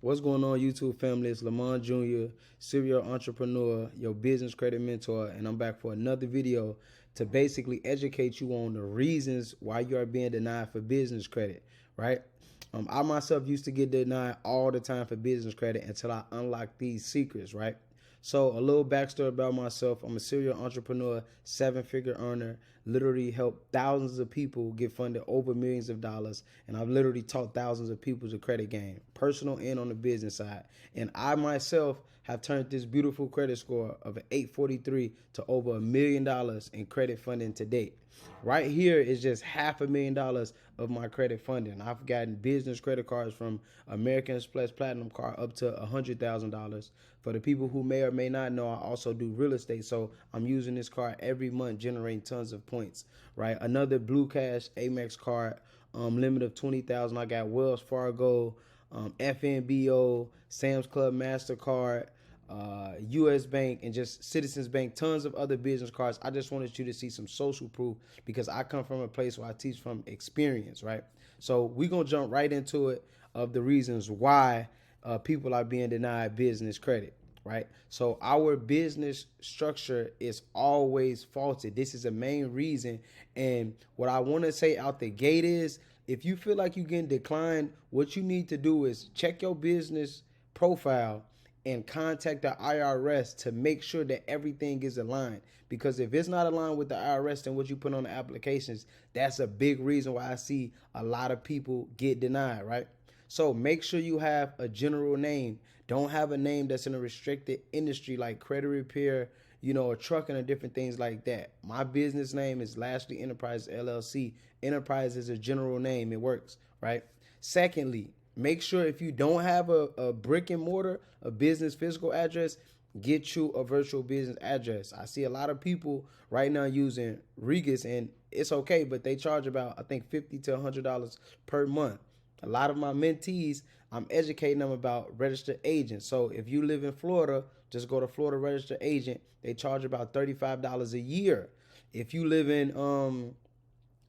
What's going on, YouTube family? It's LamonJr, serial entrepreneur, your business credit mentor, and I'm back for another video to basically educate you on the reasons why you are being denied for business credit, right? I myself used to get denied all the time for business credit until I unlocked these secrets, right? So a little backstory about myself. I'm a serial entrepreneur, 7-figure earner, literally helped thousands of people get funded over millions of dollars. And I've literally taught thousands of people the credit game, personal and on the business side. And I myself have turned this beautiful credit score of an 843 to over $1 million in credit funding to date. Right here is just $500,000 of my credit funding. I've gotten business credit cards from American Express Platinum card up to $100,000. For the people who may or may not know, I also do real estate, so I'm using this card every month, generating tons of points. Right, another Blue Cash Amex card, limit of 20,000. I got Wells Fargo, FNBO, Sam's Club Mastercard, US Bank, and just Citizens Bank, tons of other business cards. I just wanted you to see some social proof because I come from a place where I teach from experience, right? So we're going to jump right into it of the reasons why people are being denied business credit, right? So our business structure is always faulty. This is a main reason. And what I want to say out the gate is, if you feel like you're getting declined, what you need to do is check your business profile and contact the IRS to make sure that everything is aligned. Because if it's not aligned with the IRS and what you put on the applications, that's a big reason why I see a lot of people get denied, right? So make sure you have a general name. Don't have a name that's in a restricted industry like credit repair, or trucking or different things like that. My business name is Lashley Enterprises LLC. Enterprise is a general name. It works, right? Secondly, make sure if you don't have a brick and mortar, a business physical address, get you a virtual business address. I see a lot of people right now using Regis, and it's okay, but they charge about, I think, $50 to $100 per month. A lot of my mentees, I'm educating them about registered agents. So if you live in Florida, just go to Florida Registered Agent. They charge about $35 a year. If you live in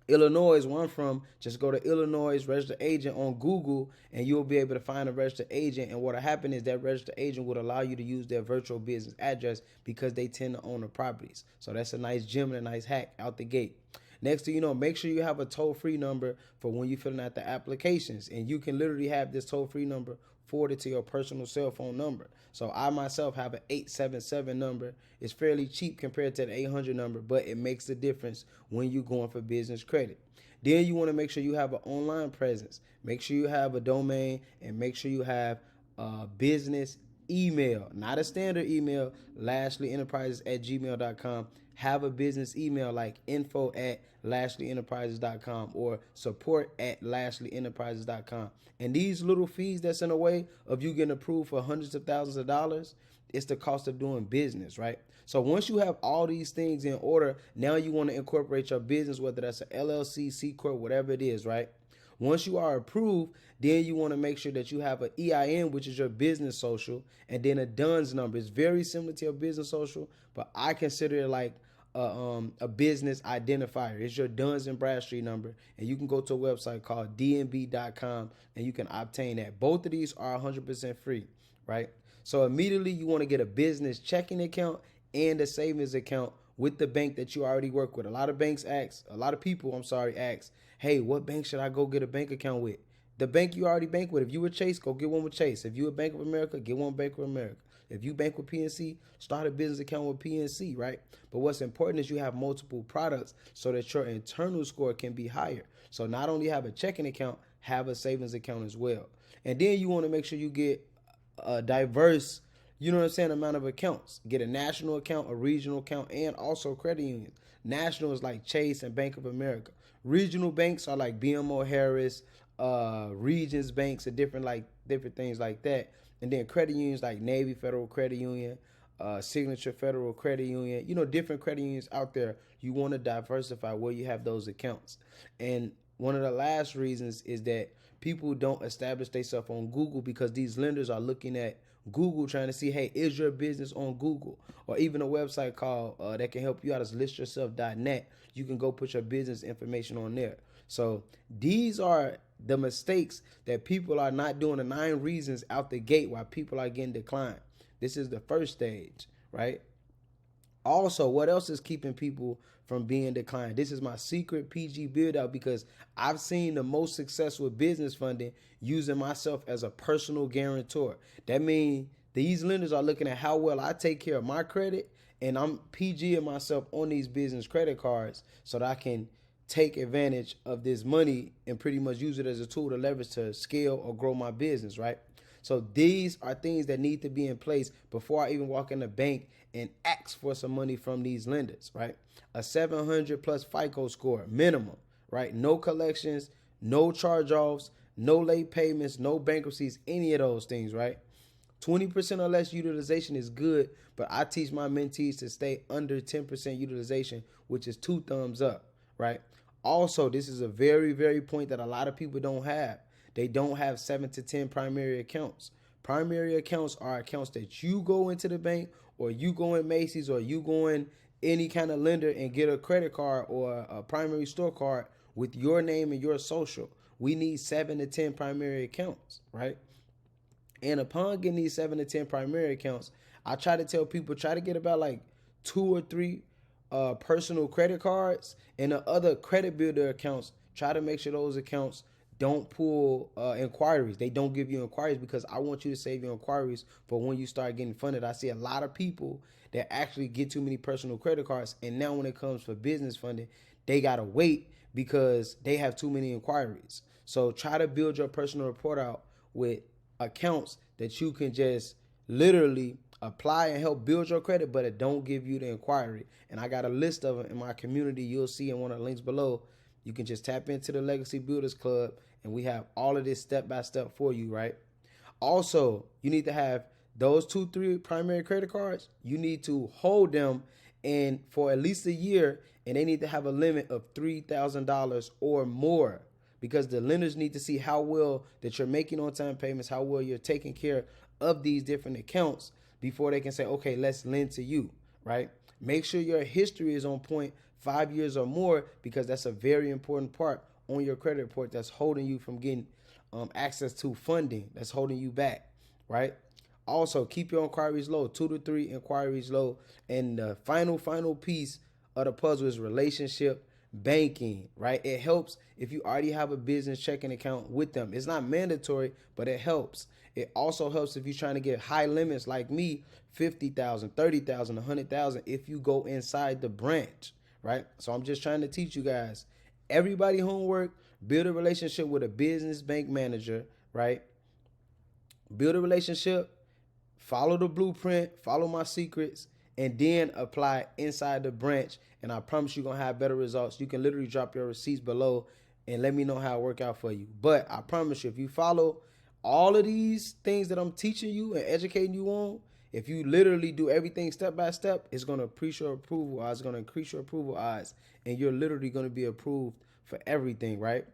Illinois, where I'm from, just go to Illinois Registered Agent on Google and you'll be able to find a registered agent. And what'll happen is that registered agent would allow you to use their virtual business address because they tend to own the properties. So that's a nice gem and a nice hack out the gate. Next thing you know, make sure you have a toll-free number for when you're filling out the applications. And you can literally have this toll-free number forwarded to your personal cell phone number. So I myself have an 877 number. It's fairly cheap compared to the 800 number, but it makes a difference when you're going for business credit. Then you want to make sure you have an online presence. Make sure you have a domain, and make sure you have a business email, not a standard email, lashleenterprises@gmail.com. Have a business email like info@lashleenterprises.com or support@lashleenterprises.com. And these little fees that's in the way of you getting approved for hundreds of thousands of dollars, it's the cost of doing business, right? So once you have all these things in order, now you want to incorporate your business, whether that's an LLC, C Corp, whatever it is, right? Once you are approved, then you want to make sure that you have an EIN, which is your business social, and then a DUNS number. It's very similar to your business social, but I consider it like a business identifier. It's your Duns and Bradstreet number, and you can go to a website called dnb.com and you can obtain that. Both of these are 100% free, right? So immediately you want to get a business checking account and a savings account with the bank that you already work with. A lot of people ask, hey, what bank should I go get a bank account with? The bank you already bank with. If you were Chase, go get one with Chase. If you a Bank of America, get one Bank of America. If you bank with PNC, start a business account with PNC, right? But what's important is you have multiple products so that your internal score can be higher. So not only have a checking account, have a savings account as well. And then you want to make sure you get a diverse, amount of accounts. Get a national account, a regional account, and also credit unions. National is like Chase and Bank of America. Regional banks are like BMO Harris, Regions banks, and different things like that. And then credit unions like Navy Federal Credit Union, Signature Federal Credit Union, different credit unions out there. You want to diversify where you have those accounts. And one of the last reasons is that people don't establish themselves on Google because these lenders are looking at Google trying to see, hey, is your business on Google? Or even a website called that can help you out is listyourself.net. You can go put your business information on there. So these are the mistakes that people are not doing, the 9 reasons out the gate why people are getting declined. This is the first stage, right? Also, what else is keeping people from being declined? This is my secret PG build out, because I've seen the most successful business funding using myself as a personal guarantor. That means these lenders are looking at how well I take care of my credit, and I'm PGing myself on these business credit cards so that I can take advantage of this money and pretty much use it as a tool to leverage to scale or grow my business, right? So these are things that need to be in place before I even walk in the bank and ask for some money from these lenders, right? A 700 plus FICO score minimum, right? No collections, no charge-offs, no late payments, no bankruptcies, any of those things, right? 20% or less utilization is good, but I teach my mentees to stay under 10% utilization, which is 2 thumbs up, right? Also, this is a very, very point that a lot of people don't have. They don't have 7 to 10 primary accounts. Primary accounts are accounts that you go into the bank, or you go in Macy's, or you go in any kind of lender and get a credit card or a primary store card with your name and your social. We need 7 to 10 primary accounts, right? And upon getting these 7 to 10 primary accounts, I try to tell people, try to get about like 2 or 3 personal credit cards, and the other credit builder accounts, try to make sure those accounts don't pull inquiries. They don't give you inquiries, because I want you to save your inquiries for when you start getting funded. I see a lot of people that actually get too many personal credit cards, and now when it comes for business funding, they got to wait because they have too many inquiries. So try to build your personal report out with accounts that you can just literally apply and help build your credit, but it don't give you the inquiry. And I got a list of them in my community. You'll see in one of the links below. You can just tap into the Legacy Builders Club, and we have all of this step by step for you, right? Also, you need to have those 2, 3 primary credit cards. You need to hold them and for at least a year, and they need to have a limit of $3,000 or more, because the lenders need to see how well that you're making on-time payments, how well you're taking care of these different accounts before they can say, okay, let's lend to you, right? Make sure your history is on point, 5 years or more, because that's a very important part on your credit report that's holding you from getting access to funding, that's holding you back, right? Also, keep your inquiries low, 2 to 3 inquiries low. And the final piece of the puzzle is relationship banking, right? It helps if you already have a business checking account with them. It's not mandatory, but it helps. It also helps if you're trying to get high limits like me, 50,000, 30,000, 100,000 if you go inside the branch, right? So I'm just trying to teach you guys. Everybody homework, build a relationship with a business bank manager, right? Build a relationship, follow the blueprint, follow my secrets, and then apply inside the branch. And I promise you're going to have better results. You can literally drop your receipts below and let me know how it worked out for you. But I promise you, if you follow all of these things that I'm teaching you and educating you on, if you literally do everything step by step, it's going to increase your approval odds. It's going to increase your approval odds, and you're literally going to be approved for everything, right?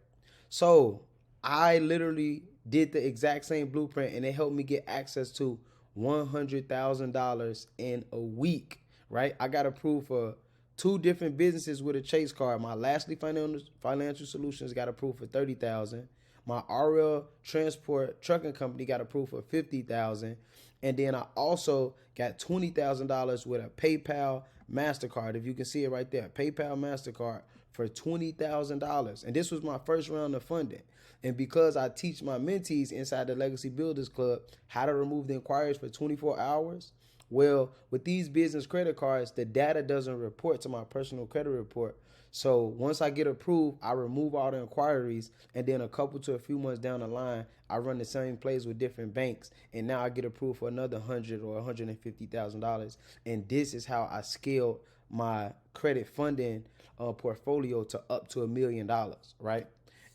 So I literally did the exact same blueprint, and it helped me get access to $100,000 in a week, right? I got approved for 2 different businesses with a Chase card. My Lastly Financial Solutions got approved for $30,000. My RL Transport Trucking Company got approved for $50,000. And then I also got $20,000 with a PayPal MasterCard. If you can see it right there, PayPal MasterCard for $20,000. And this was my first round of funding. And because I teach my mentees inside the Legacy Builders Club how to remove the inquiries for 24 hours, well, with these business credit cards, the data doesn't report to my personal credit report. So once I get approved, I remove all the inquiries, and then a couple to a few months down the line, I run the same plays with different banks, and now I get approved for another $100,000 or $150,000. And this is how I scaled my credit funding portfolio to up to $1 million, right?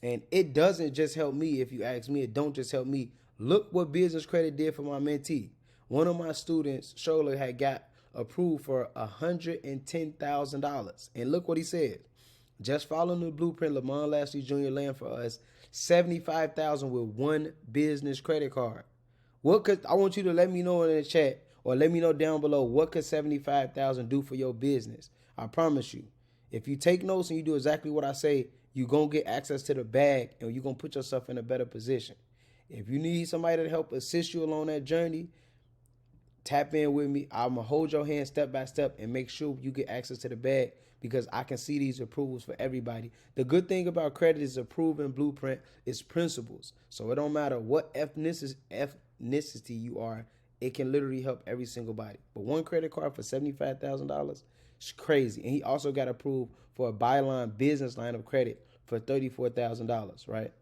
And it doesn't just help me. If you ask me, it don't just help me. Look what business credit did for my mentee. One of my students, Shola, had got approved for $110,000. And look what he said. Just following the blueprint LamonJr land for us, $75,000 with 1 business credit card. I want you to let me know in the chat, or let me know down below, what could $75,000 do for your business? I promise you, if you take notes and you do exactly what I say, you're going to get access to the bag and you're going to put yourself in a better position. If you need somebody to help assist you along that journey, tap in with me. I'm going to hold your hand step by step and make sure you get access to the bag because I can see these approvals for everybody. The good thing about credit is a proven blueprint. It's principles. So it don't matter what ethnicity you are. It can literally help every single body. But one credit card for $75,000 is crazy. And he also got approved for a byline business line of credit for $34,000, right?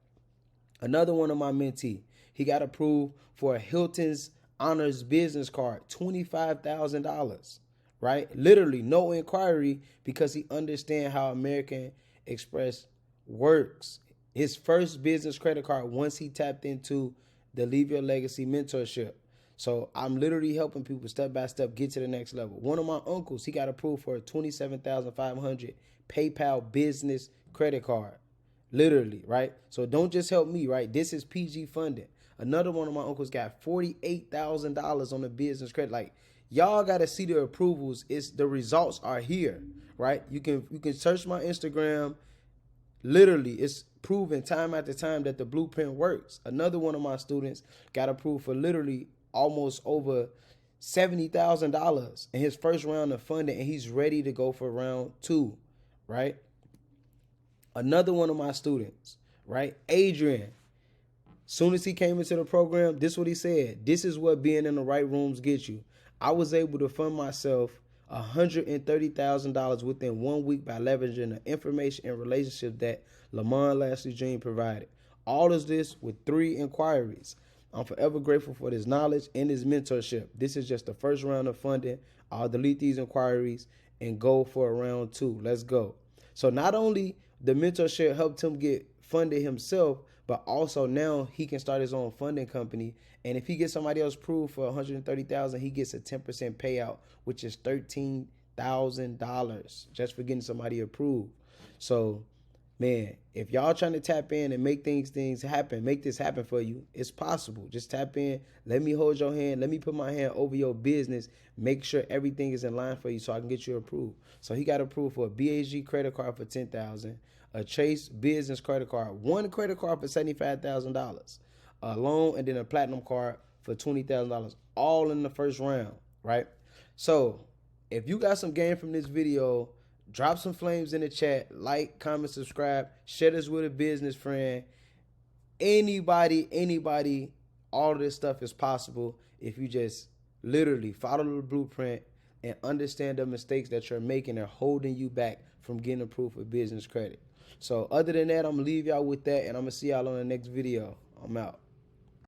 Another one of my mentee, he got approved for a Hilton's Honors business card, $25,000, right? Literally no inquiry because he understands how American Express works. His first business credit card once he tapped into the Leave Your Legacy mentorship. So I'm literally helping people step by step get to the next level. One of my uncles, he got approved for a $27,500 PayPal business credit card. Literally, right? So don't just help me, right? This is PG funding. Another one of my uncles got $48,000 on the business credit. Like, y'all got to see the approvals. It's the results are here, right? You can search my Instagram. Literally, it's proven time after time that the blueprint works. Another one of my students got approved for literally almost over $70,000 in his first round of funding, and he's ready to go for round 2, right? Another one of my students, right? Adrian. Soon as he came into the program, this is what he said. This is what being in the right rooms gets you. I was able to fund myself $130,000 within 1 week by leveraging the information and relationships that LamonJr provided. All of this with 3 inquiries. I'm forever grateful for this knowledge and this mentorship. This is just the first round of funding. I'll delete these inquiries and go for a round 2. Let's go. So not only the mentorship helped him get funded himself, but also now he can start his own funding company. And if he gets somebody else approved for $130,000, he gets a 10% payout, which is $13,000 just for getting somebody approved. So, man, if y'all trying to tap in and make things happen, make this happen for you, it's possible. Just tap in. Let me hold your hand. Let me put my hand over your business. Make sure everything is in line for you so I can get you approved. So he got approved for a BHG credit card for $10,000. A Chase business credit card, 1 credit card for $75,000, a loan, and then a platinum card for $20,000, all in the first round, right? So if you got some game from this video, drop some flames in the chat, like, comment, subscribe, share this with a business friend. Anybody, all of this stuff is possible if you just literally follow the blueprint and understand the mistakes that you're making and holding you back from getting approved for business credit. So other than that, I'm going to leave y'all with that, and I'm going to see y'all on the next video. I'm out.